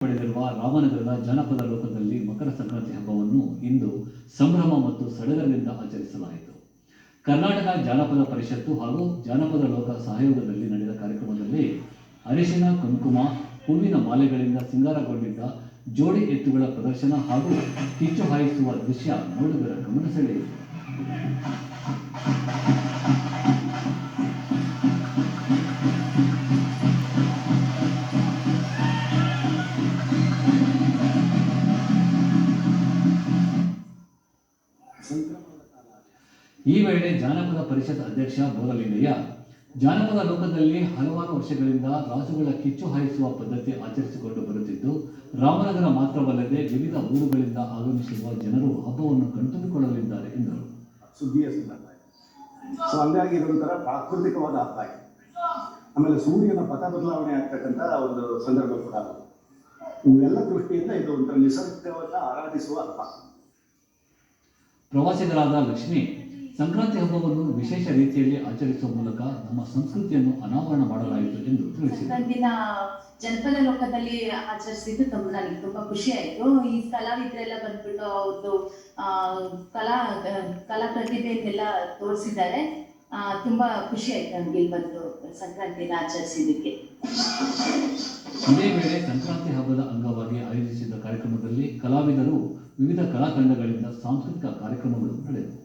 ಪಡೆದಿರುವ ರಾಮನಗರದ ಜಾನಪದ ಲೋಕದಲ್ಲಿ ಮಕರ ಸಂಕ್ರಾಂತಿ ಹಬ್ಬವನ್ನು ಇಂದು ಸಂಭ್ರಮ ಮತ್ತು ಸಡಗರದಿಂದ ಆಚರಿಸಲಾಯಿತು. ಕರ್ನಾಟಕ ಜಾನಪದ ಪರಿಷತ್ತು ಹಾಗೂ ಜಾನಪದ ಲೋಕ ಸಹಯೋಗದಲ್ಲಿ ನಡೆದ ಕಾರ್ಯಕ್ರಮದಲ್ಲಿ ಅರಿಶಿನ ಕುಂಕುಮ ಹೂವಿನ ಮಾಲೆಗಳಿಂದ ಸಿಂಗಾರಗೊಂಡಿದ್ದ ಜೋಡಿ ಎತ್ತುಗಳ ಪ್ರದರ್ಶನ ಹಾಗೂ ಕಿಚ್ಚು ಹಾಯಿಸುವ ದೃಶ್ಯ ನೋಡುಗರ ಗಮನ ಸೆಳೆಯಿತು. ಈ ವೇಳೆ ಜಾನಪದ ಪರಿಷತ್ ಅಧ್ಯಕ್ಷ ಬೋರಲಿಂಗಯ್ಯ, ಜಾನಪದ ಲೋಕದಲ್ಲಿ ಹಲವಾರು ವರ್ಷಗಳಿಂದ ರಾಸುಗಳ ಕಿಚ್ಚು ಹಾಯಿಸುವ ಪದ್ಧತಿ ಆಚರಿಸಿಕೊಂಡು ಬರುತ್ತಿದ್ದು, ರಾಮನಗರ ಮಾತ್ರವಲ್ಲದೆ ವಿವಿಧ ಊರುಗಳಿಂದ ಆಗಮಿಸಿರುವ ಜನರು ಹಬ್ಬವನ್ನು ಕಣ್ತುಂಬಿಕೊಳ್ಳಲಿದ್ದಾರೆ ಎಂದರು. ಸುಗ್ಗಿಯ ಸಂದರ್ಭ ಸೊ ಹಂಗಾಗಿ ಇದೊಂಥರ ಪ್ರಾಕೃತಿಕವಾದ ಹಬ್ಬ. ಆಮೇಲೆ ಸೂರ್ಯನ ಪಥ ಬದಲಾವಣೆ ಆಗ್ತಕ್ಕಂಥ ಒಂದು ಸಂದರ್ಭ ಕೂಡ ಇವೆಲ್ಲ ದೃಷ್ಟಿಯಿಂದ ಇದು ಒಂಥರ ನಿಸರ್ಗವನ್ನ ಆರಾಧಿಸುವ ಹಬ್ಬ. ಪ್ರವಾಸಿಗರಾದ ಲಕ್ಷ್ಮಿ, ಸಂಕ್ರಾಂತಿ ಹಬ್ಬವನ್ನು ವಿಶೇಷ ರೀತಿಯಲ್ಲಿ ಆಚರಿಸುವ ಮೂಲಕ ನಮ್ಮ ಸಂಸ್ಕೃತಿಯನ್ನು ಅನಾವರಣ ಮಾಡಲಾಯಿತು ಎಂದು ತಿಳಿಸಿದರು. ಸಂಕ್ರಾಂತಿನ ಜನಪದ ಲೋಕದಲ್ಲಿ ಆಚರಿಸಿದ್ದು ನನಗೆ ತುಂಬಾ ಖುಷಿ ಆಯ್ತು. ಈ ಕಲಾವಿದರೆಲ್ಲ ಬಂದ್ಬಿಟ್ಟು ಅವ್ರದ್ದು ಕಲಾ ಪ್ರತಿಭೆಯನ್ನೆಲ್ಲ ತೋರಿಸಿದ್ದಾರೆ. ತುಂಬಾ ಖುಷಿ ಆಯ್ತು ನನಗೆ ಇಲ್ಲಿ ಬಂದು ಸಂಕ್ರಾಂತಿನ ಆಚರಿಸಿದ್ದಕ್ಕೆ. ಇದೇ ವೇಳೆ ಸಂಕ್ರಾಂತಿ ಹಬ್ಬದ ಅಂಗವಾಗಿ ಆಯೋಜಿಸಿದ ಕಾರ್ಯಕ್ರಮದಲ್ಲಿ ಕಲಾವಿದರು ವಿವಿಧ ಕಲಾ ತಂಡಗಳಿಂದ ಸಾಂಸ್ಕೃತಿಕ ಕಾರ್ಯಕ್ರಮಗಳು ನಡೆದವು.